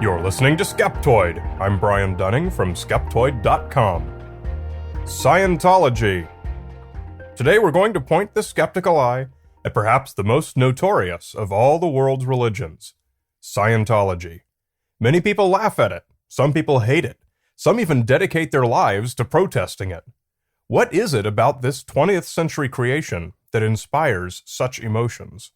You're listening to Skeptoid. I'm Brian Dunning from Skeptoid.com. Scientology. Today we're going to point the skeptical eye at perhaps the most notorious of all the world's religions, Scientology. Many people laugh at it, some people hate it, some even dedicate their lives to protesting it. What is it about this 20th century creation that inspires such emotions?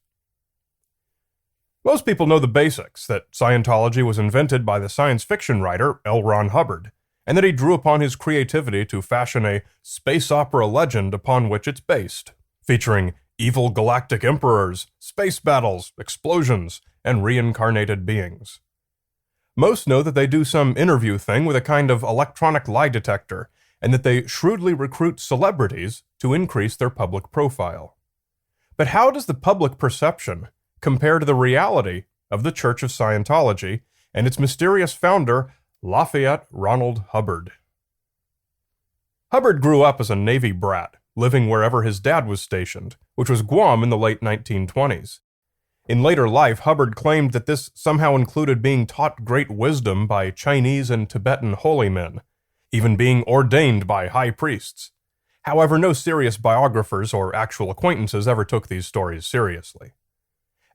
Most people know the basics, that Scientology was invented by the science fiction writer L. Ron Hubbard, and that he drew upon his creativity to fashion a space opera legend upon which it's based, featuring evil galactic emperors, space battles, explosions, and reincarnated beings. Most know that they do some interview thing with a kind of electronic lie detector, and that they shrewdly recruit celebrities to increase their public profile. But how does the public perception compare to the reality of the Church of Scientology and its mysterious founder, Lafayette Ronald Hubbard? Hubbard grew up as a Navy brat, living wherever his dad was stationed, which was Guam in the late 1920s. In later life, Hubbard claimed that this somehow included being taught great wisdom by Chinese and Tibetan holy men, even being ordained by high priests. However, no serious biographers or actual acquaintances ever took these stories seriously.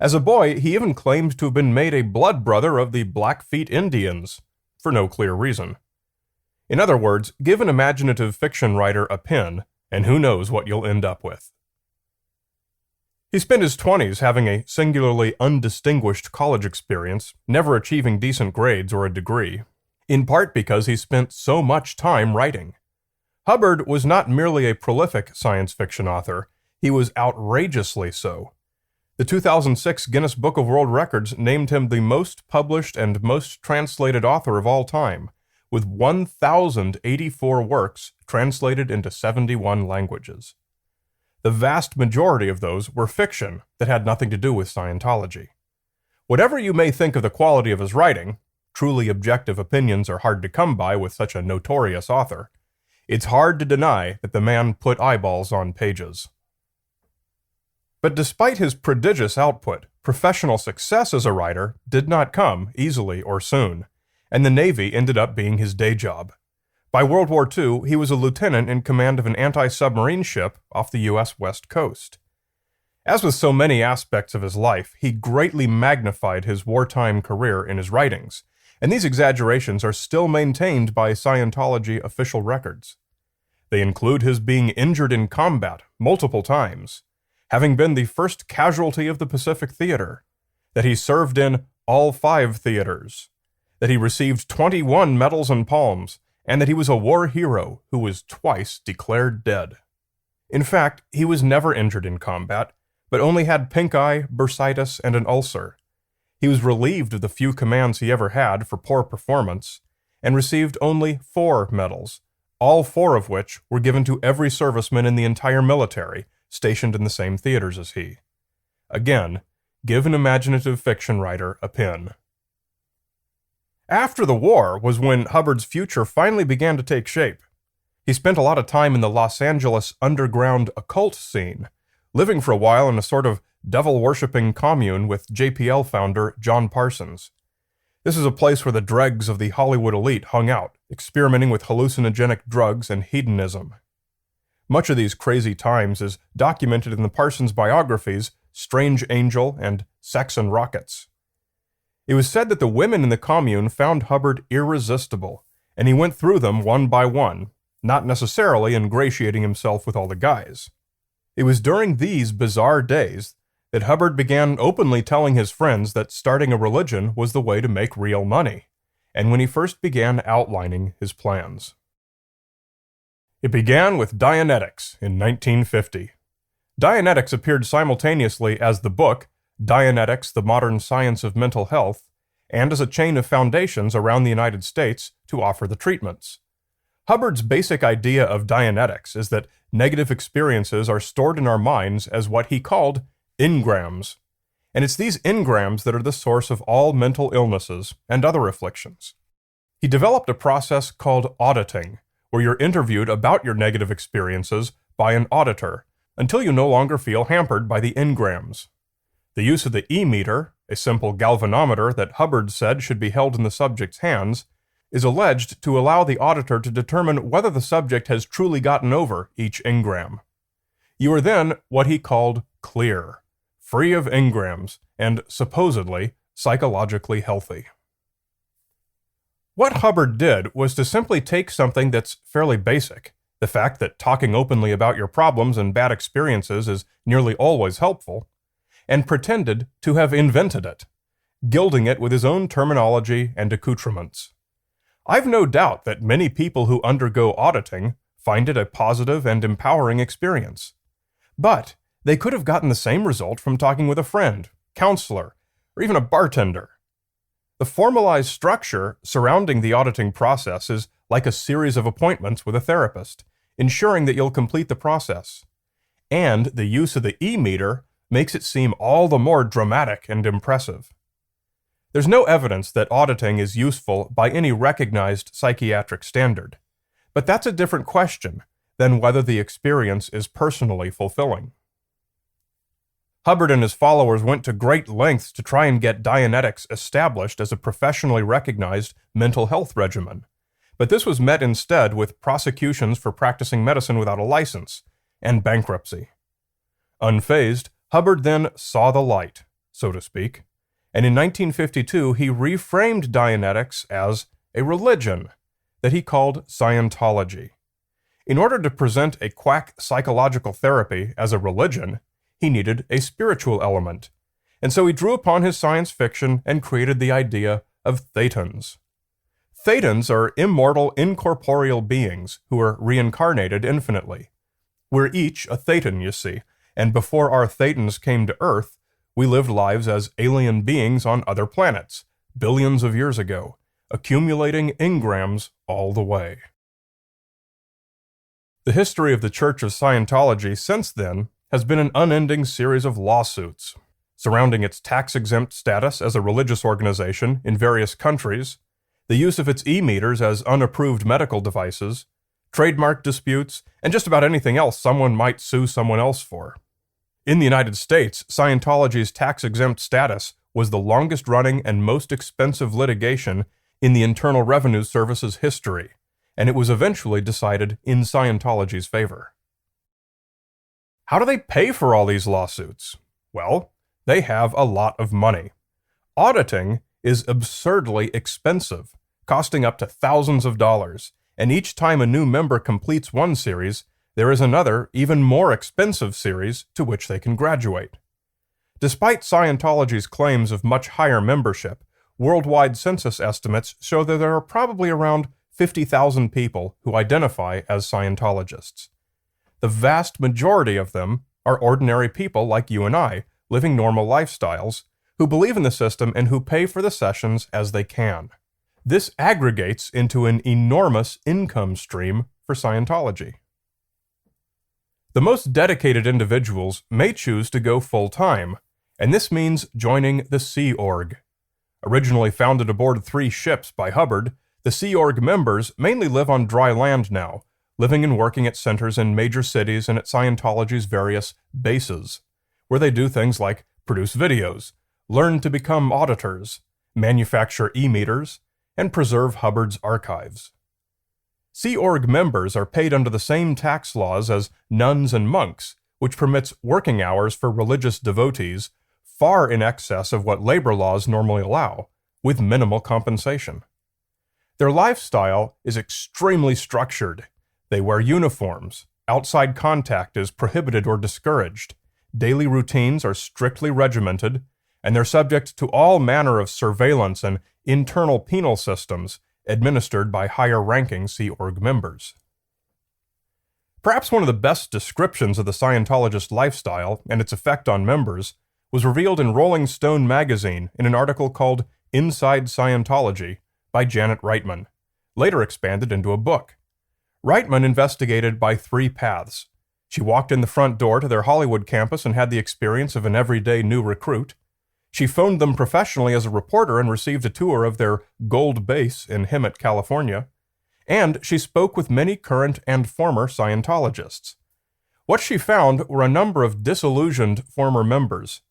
As a boy, he even claimed to have been made a blood brother of the Blackfeet Indians, for no clear reason. In other words, give an imaginative fiction writer a pen, and who knows what you'll end up with. He spent his 20s having a singularly undistinguished college experience, never achieving decent grades or a degree, in part because he spent so much time writing. Hubbard was not merely a prolific science fiction author, he was outrageously so. The 2006 Guinness Book of World Records named him the most published and most translated author of all time, with 1,084 works translated into 71 languages. The vast majority of those were fiction that had nothing to do with Scientology. Whatever you may think of the quality of his writing, truly objective opinions are hard to come by with such a notorious author. It's hard to deny that the man put eyeballs on pages. But despite his prodigious output, professional success as a writer did not come easily or soon, and the Navy ended up being his day job. By World War II, he was a lieutenant in command of an anti-submarine ship off the U.S. West Coast. As with so many aspects of his life, he greatly magnified his wartime career in his writings, and these exaggerations are still maintained by Scientology official records. They include his being injured in combat multiple times, having been the first casualty of the Pacific Theater, that he served in all 5 theaters, that he received 21 medals and palms, and that he was a war hero who was twice declared dead. In fact, he was never injured in combat, but only had pink eye, bursitis, and an ulcer. He was relieved of the few commands he ever had for poor performance, and received only 4 medals, all 4 of which were given to every serviceman in the entire military, stationed in the same theaters as he. Again, give an imaginative fiction writer a pen. After the war was when Hubbard's future finally began to take shape. He spent a lot of time in the Los Angeles underground occult scene, living for a while in a sort of devil-worshipping commune with JPL founder John Parsons. This is a place where the dregs of the Hollywood elite hung out, experimenting with hallucinogenic drugs and hedonism. Much of these crazy times is documented in the Parsons biographies Strange Angel and Sex and Rockets. It was said that the women in the commune found Hubbard irresistible, and he went through them one by one, not necessarily ingratiating himself with all the guys. It was during these bizarre days that Hubbard began openly telling his friends that starting a religion was the way to make real money, and when he first began outlining his plans. It began with Dianetics in 1950. Dianetics appeared simultaneously as the book, Dianetics, the Modern Science of Mental Health, and as a chain of foundations around the United States to offer the treatments. Hubbard's basic idea of Dianetics is that negative experiences are stored in our minds as what he called engrams, and it's these engrams that are the source of all mental illnesses and other afflictions. He developed a process called auditing, where you're interviewed about your negative experiences by an auditor, until you no longer feel hampered by the engrams. The use of the E-meter, a simple galvanometer that Hubbard said should be held in the subject's hands, is alleged to allow the auditor to determine whether the subject has truly gotten over each engram. You are then what he called clear, free of engrams, and supposedly psychologically healthy. What Hubbard did was to simply take something that's fairly basic, the fact that talking openly about your problems and bad experiences is nearly always helpful, and pretended to have invented it, gilding it with his own terminology and accoutrements. I've no doubt that many people who undergo auditing find it a positive and empowering experience. But they could have gotten the same result from talking with a friend, counselor, or even a bartender. The formalized structure surrounding the auditing process is like a series of appointments with a therapist, ensuring that you'll complete the process. And the use of the e-meter makes it seem all the more dramatic and impressive. There's no evidence that auditing is useful by any recognized psychiatric standard, but that's a different question than whether the experience is personally fulfilling. Hubbard and his followers went to great lengths to try and get Dianetics established as a professionally recognized mental health regimen, but this was met instead with prosecutions for practicing medicine without a license and bankruptcy. Unfazed, Hubbard then saw the light, so to speak, and in 1952 he reframed Dianetics as a religion that he called Scientology. In order to present a quack psychological therapy as a religion, he needed a spiritual element, and so he drew upon his science fiction and created the idea of thetans. Thetans are immortal, incorporeal beings who are reincarnated infinitely. We're each a thetan, you see, and before our thetans came to Earth, we lived lives as alien beings on other planets, billions of years ago, accumulating engrams all the way. The history of the Church of Scientology since then has been an unending series of lawsuits surrounding its tax-exempt status as a religious organization in various countries, the use of its e-meters as unapproved medical devices, trademark disputes, and just about anything else someone might sue someone else for. In the United States, Scientology's tax-exempt status was the longest-running and most expensive litigation in the Internal Revenue Service's history, and it was eventually decided in Scientology's favor. How do they pay for all these lawsuits? Well, they have a lot of money. Auditing is absurdly expensive, costing up to thousands of dollars, and each time a new member completes one series, there is another, even more expensive series to which they can graduate. Despite Scientology's claims of much higher membership, worldwide census estimates show that there are probably around 50,000 people who identify as Scientologists. The vast majority of them are ordinary people like you and I, living normal lifestyles, who believe in the system and who pay for the sessions as they can. This aggregates into an enormous income stream for Scientology. The most dedicated individuals may choose to go full-time, and this means joining the Sea Org. Originally founded aboard 3 ships by Hubbard, the Sea Org members mainly live on dry land now, living and working at centers in major cities and at Scientology's various bases, where they do things like produce videos, learn to become auditors, manufacture e-meters, and preserve Hubbard's archives. Sea Org members are paid under the same tax laws as nuns and monks, which permits working hours for religious devotees far in excess of what labor laws normally allow, with minimal compensation. Their lifestyle is extremely structured. They wear uniforms, outside contact is prohibited or discouraged, daily routines are strictly regimented, and they're subject to all manner of surveillance and internal penal systems administered by higher-ranking Sea Org members. Perhaps one of the best descriptions of the Scientologist lifestyle and its effect on members was revealed in Rolling Stone magazine in an article called Inside Scientology by Janet Reitman, later expanded into a book. Reitman investigated by 3 paths. She walked in the front door to their Hollywood campus and had the experience of an everyday new recruit. She phoned them professionally as a reporter and received a tour of their gold base in Hemet, California. And she spoke with many current and former Scientologists. What she found were a number of disillusioned former members.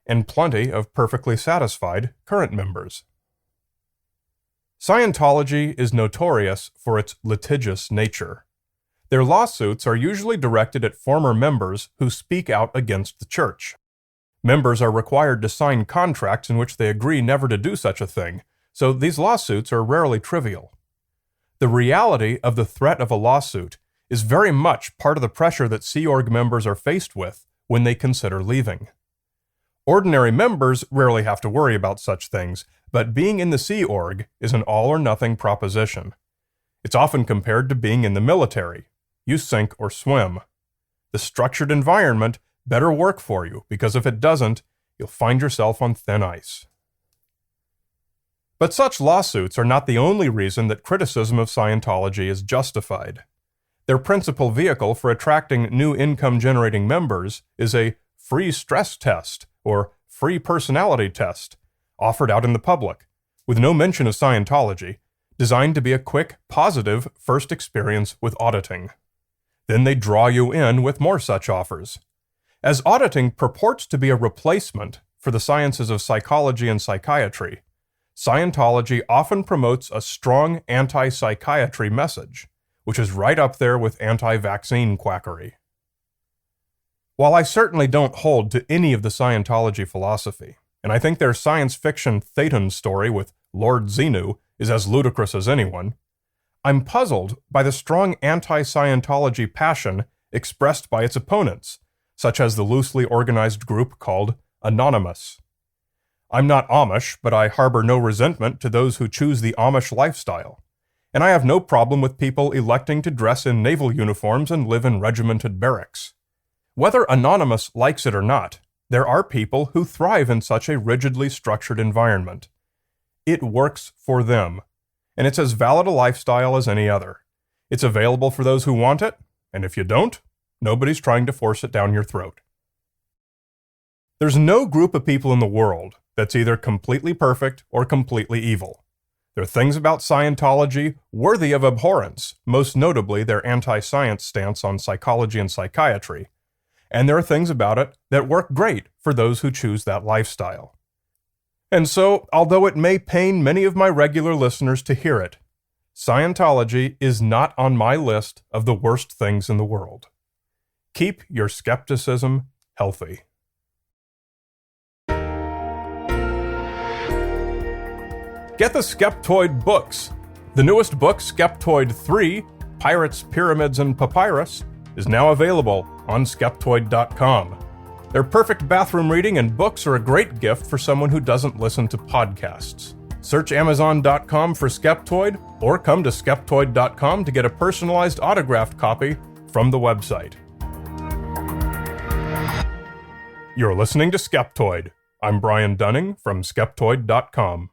and plenty of perfectly satisfied current members. Scientology is notorious for its litigious nature. Their lawsuits are usually directed at former members who speak out against the church. Members are required to sign contracts in which they agree never to do such a thing, so these lawsuits are rarely trivial. The reality of the threat of a lawsuit is very much part of the pressure that Sea Org members are faced with when they consider leaving. Ordinary members rarely have to worry about such things, but being in the Sea Org is an all-or-nothing proposition. It's often compared to being in the military. You sink or swim. The structured environment better work for you, because if it doesn't, you'll find yourself on thin ice. But such lawsuits are not the only reason that criticism of Scientology is justified. Their principal vehicle for attracting new income-generating members is a free stress test, or free personality test, offered out in the public, with no mention of Scientology, designed to be a quick, positive first experience with auditing. Then they draw you in with more such offers. As auditing purports to be a replacement for the sciences of psychology and psychiatry, Scientology often promotes a strong anti-psychiatry message, which is right up there with anti-vaccine quackery. While I certainly don't hold to any of the Scientology philosophy, and I think their science fiction Thetan story with Lord Xenu is as ludicrous as anyone, I'm puzzled by the strong anti-Scientology passion expressed by its opponents, such as the loosely organized group called Anonymous. I'm not Amish, but I harbor no resentment to those who choose the Amish lifestyle, and I have no problem with people electing to dress in naval uniforms and live in regimented barracks. Whether Anonymous likes it or not, there are people who thrive in such a rigidly structured environment. It works for them, and it's as valid a lifestyle as any other. It's available for those who want it, and if you don't, nobody's trying to force it down your throat. There's no group of people in the world that's either completely perfect or completely evil. There are things about Scientology worthy of abhorrence, most notably their anti-science stance on psychology and psychiatry, and there are things about it that work great for those who choose that lifestyle. And so, although it may pain many of my regular listeners to hear it, Scientology is not on my list of the worst things in the world. Keep your skepticism healthy. Get the Skeptoid books. The newest book, Skeptoid 3, Pirates, Pyramids, and Papyrus, is now available on Skeptoid.com. They're perfect bathroom reading, and books are a great gift for someone who doesn't listen to podcasts. Search Amazon.com for Skeptoid, or come to Skeptoid.com to get a personalized autographed copy from the website. You're listening to Skeptoid. I'm Brian Dunning from Skeptoid.com.